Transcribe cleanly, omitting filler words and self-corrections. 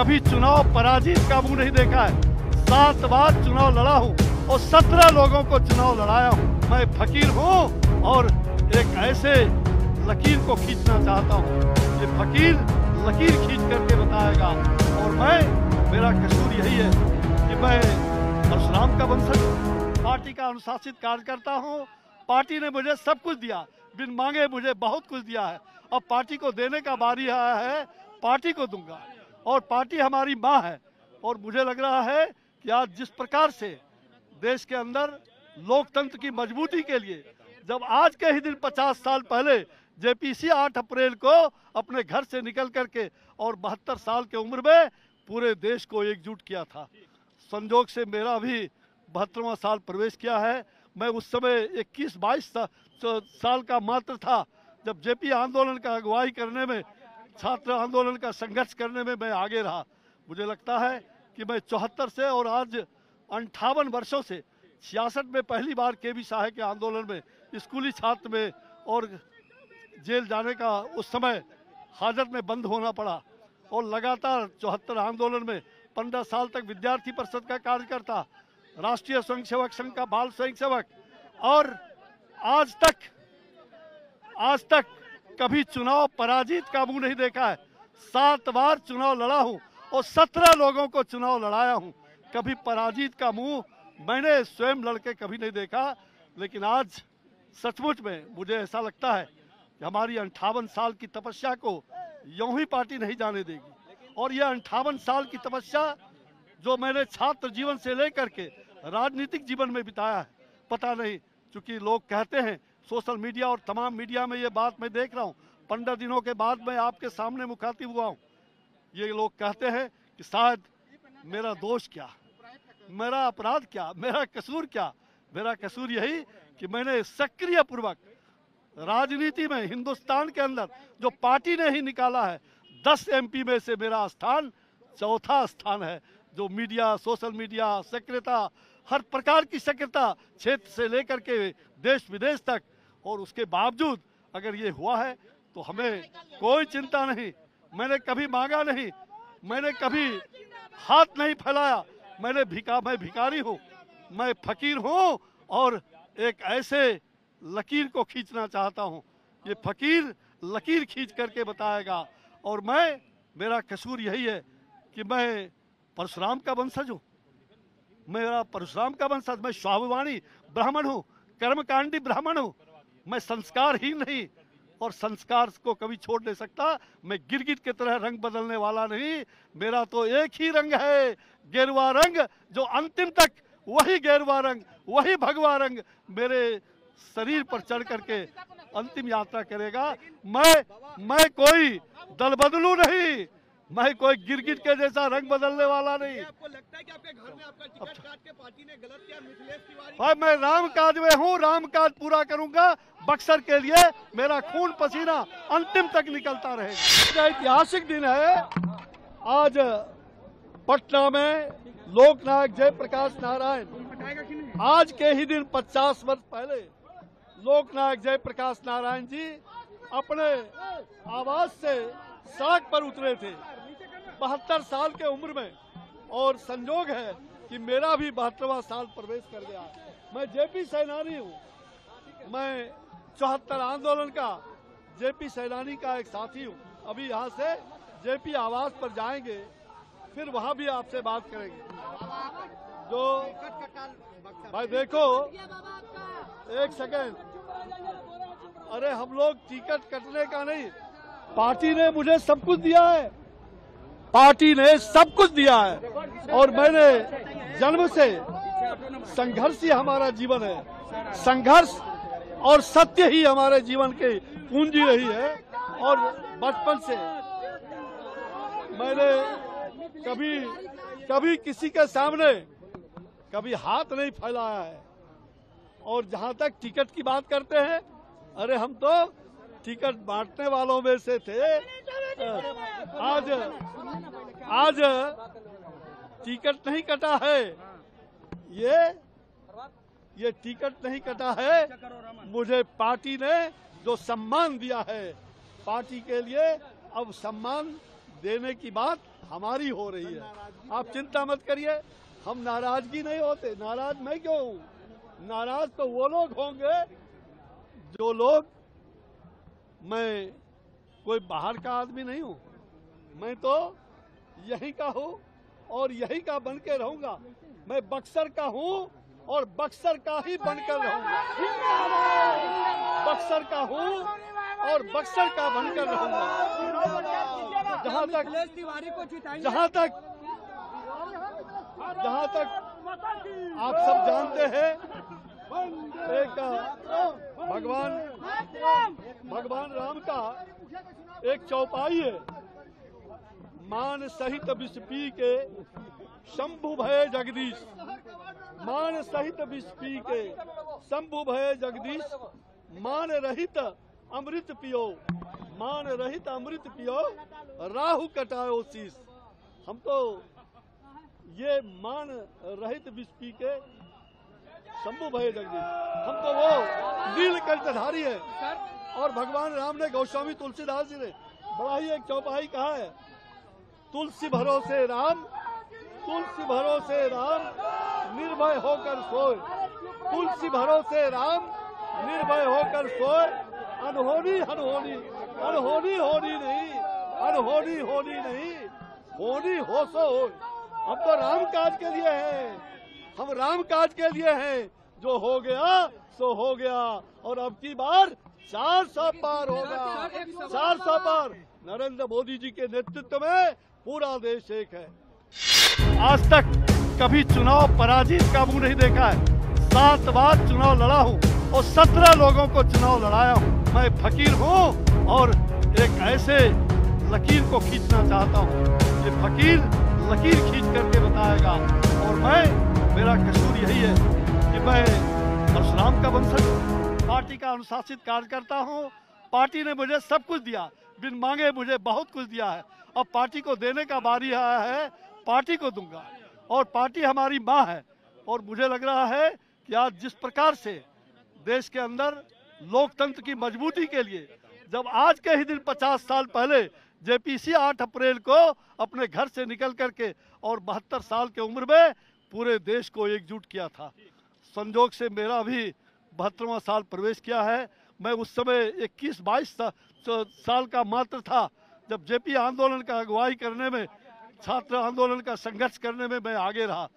कभी चुनाव पराजित का मुंह नहीं देखा है। 7 बार चुनाव लड़ा हूँ और 17 लोगों को चुनाव लड़ाया हूँ। मैं फकीर हूँ और एक ऐसे लकीर को खींचना चाहता हूँ। ये फकीर लकीर खींच करके बताएगा और मेरा कसूर यही है कि मैं परशुराम का वंशज हूँ, पार्टी का अनुशासित कार्यकर्ता हूँ। पार्टी ने मुझे सब कुछ दिया, बिन मांगे मुझे बहुत कुछ दिया है। अब पार्टी को देने का बारी आया है, पार्टी को दूंगा और पार्टी हमारी माँ है। और मुझे लग रहा है कि आज जिस प्रकार से देश के अंदर लोकतंत्र की मजबूती के लिए, जब आज के ही दिन 50 साल पहले जेपीसी 8 अप्रैल को अपने घर से निकल करके और 72 साल की उम्र में पूरे देश को एकजुट किया था। संजोग से मेरा भी 72वां साल प्रवेश किया है। मैं उस समय 21-22 साल का मात्र था जब जेपी आंदोलन का अगुवाई करने में, छात्र आंदोलन का संघर्ष करने में मैं आगे रहा। मुझे लगता है कि मैं 74 से और आज 58 वर्षों से 66 में पहली बार केबी साहे के आंदोलन में स्कूली छात्र में और जेल जाने का उस समय हाजत में बंद होना पड़ा और लगातार 74 आंदोलन में 15 साल तक विद्यार्थी परिषद का कार्यकर्ता, राष्ट्रीय स्वयंसेवक संघ का बाल स्वयंसेवक और आज तक कभी चुनाव पराजित का मुंह नहीं देखा है। 7 बार चुनाव लड़ा हूं और 17 लोगों को चुनाव लड़ाया हूं। कभी पराजित का मुंह मैंने स्वयं लड़के कभी नहीं देखा। लेकिन आज सचमुच में मुझे ऐसा लगता है कि हमारी 58 साल की तपस्या को यूं ही पार्टी नहीं जाने देगी। और यह 58 साल की तपस्या जो मैंने छात्र जीवन से लेकर के राजनीतिक जीवन में बिताया है, पता नहीं, क्योंकि लोग कहते हैं सोशल मीडिया और तमाम मीडिया में ये बात मैं देख रहा हूँ, 15 दिनों के बाद मैं आपके सामने मुखातिब हुआ हूँ। ये लोग कहते हैं कि शायद मेरा दोष क्या, मेरा अपराध क्या, मेरा कसूर क्या। मेरा कसूर यही कि मैंने सक्रिय पूर्वक राजनीति में हिंदुस्तान के अंदर जो पार्टी ने ही निकाला है, 10 MP में से मेरा स्थान 4था स्थान है। जो मीडिया, सोशल मीडिया, सक्रियता, हर प्रकार की सक्रियता क्षेत्र से लेकर के देश विदेश तक, और उसके बावजूद अगर ये हुआ है तो हमें कोई चिंता नहीं। मैंने कभी मांगा नहीं, मैंने कभी हाथ नहीं फैलाया। मैं भिखारी हूँ, मैं फकीर हूँ और एक ऐसे लकीर को खींचना चाहता हूँ। ये फकीर लकीर खींच करके बताएगा और मेरा कसूर यही है कि मैं परशुराम का वंशज हूँ। मेरा परशुराम का वंशज, मैं स्वाभिमानी ब्राह्मण हूँ, कर्मकांडी ब्राह्मण हूँ। मैं संस्कारहीन नहीं और संस्कार को कभी छोड़ नहीं सकता। मैं गिरगिट की तरह रंग बदलने वाला नहीं। मेरा तो एक ही रंग है, गेरुआ रंग, जो अंतिम तक वही गेरुआ रंग, वही भगवा रंग मेरे शरीर पर चढ़ करके अंतिम यात्रा करेगा। मैं कोई दल बदलू नहीं, मैं कोई गिरगिट के जैसा रंग बदलने वाला नहीं। आपको लगता है कि आपके घर में आपका टिकट काट के पार्टी ने गलत किया? मिथिलेश तिवारी, भाई मैं राम काज में हूँ, राम काज पूरा करूंगा। बक्सर के लिए मेरा खून पसीना अंतिम तक निकलता रहेगा। ऐतिहासिक दिन है आज पटना में लोकनायक जयप्रकाश नारायण। आज के ही दिन 50 वर्ष पहले लोकनायक जयप्रकाश नारायण जी अपने आवास से सड़क पर उतरे थे 72 साल के उम्र में। और संजोग है कि मेरा भी 72वां साल प्रवेश कर गया। मैं जेपी सैनानी हूँ, मैं 74 आंदोलन का जेपी सैनानी का एक साथी हूँ। अभी यहाँ से जेपी आवास पर जाएंगे, फिर वहाँ भी आपसे बात करेंगे। जो भाई देखो, एक सेकेंड, अरे हम लोग टिकट कटने का नहीं, पार्टी ने मुझे सब कुछ दिया है, पार्टी ने सब कुछ दिया है। और मैंने जन्म से संघर्ष ही हमारा जीवन है, संघर्ष और सत्य ही हमारे जीवन की पूंजी रही है। और बचपन से मैंने कभी किसी के सामने कभी हाथ नहीं फैलाया है। और जहां तक टिकट की बात करते हैं, अरे हम तो टिकट बांटने वालों में से थे। आज टिकट नहीं कटा है, ये टिकट नहीं कटा है। मुझे पार्टी ने जो सम्मान दिया है, पार्टी के लिए अब सम्मान देने की बात हमारी हो रही है। आप चिंता मत करिए, हम नाराजगी नहीं होते। नाराज मैं क्यों हूँ? नाराज तो वो लोग होंगे जो लोग, मैं कोई बाहर का आदमी नहीं हूँ, मैं तो यहीं का हूँ और यहीं का बन के रहूंगा। मैं बक्सर का हूँ और बक्सर का ही बनकर रहूंगा। बक्सर का हूँ और बक्सर का बनकर रहूंगा। जहाँ तक आप सब जानते हैं, एक भगवान राम का एक चौपाई है, मान सहित विष पी के शंभु भय जगदीश। मान सहित विष पी के शंभु भय जगदीश, मान रहित अमृत पियो, मान रहित अमृत पियो, राहु कटायो शीश। हम तो ये मान रहित विष पी के शंभु भय जगदीश, हम तो वो नीलकंठधारी है। और भगवान राम ने, गोस्वामी तुलसीदास जी ने बड़ा ही एक चौपाई कहा है, तुलसी भरोसे राम, तुलसी भरोसे राम, निर्भय होकर सोए। तुलसी भरोसे राम, निर्भय होकर सोए। अनहोनी अनहोनी, अनहोनी होनी नहीं, अनहोनी होनी नहीं, होनी हो सो हो। हम तो राम काज के लिए हैं, हम राम काज के लिए हैं। जो हो गया सो हो गया, और अब की बार 400 पार होगा, 400 पार। नरेंद्र मोदी जी के नेतृत्व में पूरा देश एक है। आज तक कभी चुनाव पराजित का मुंह नहीं देखा है। 7 बार चुनाव लड़ा हूँ और 17 लोगों को चुनाव लड़ाया हूँ। मैं फकीर हूँ और एक ऐसे लकीर को खींचना चाहता हूँ। ये फकीर लकीर खींच करके बताएगा, और मेरा कसूर यही है कि मैं परशुराम का वंशज हूँ, पार्टी का अनुशासित कार्यकर्ता हूँ। पार्टी ने मुझे सब कुछ दिया, बिन मांगे मुझे बहुत कुछ दिया है। अब पार्टी को देने का बारी आया है, पार्टी को दूंगा। और पार्टी हमारी माँ है, और मुझे लग रहा है कि आज जिस प्रकार से देश के अंदर लोकतंत्र की मजबूती के लिए, जब आज के ही दिन 50 साल पहले जेपीसी 8 अप्रैल को अपने घर से निकल करके और 72 साल की उम्र में पूरे देश को एकजुट किया था। संजोग से मेरा भी 72वां साल प्रवेश किया है। मैं उस समय 21-22 साल का मात्र था जब जेपी आंदोलन का अगुवाई करने में, छात्र आंदोलन का संघर्ष करने में मैं आगे रहा।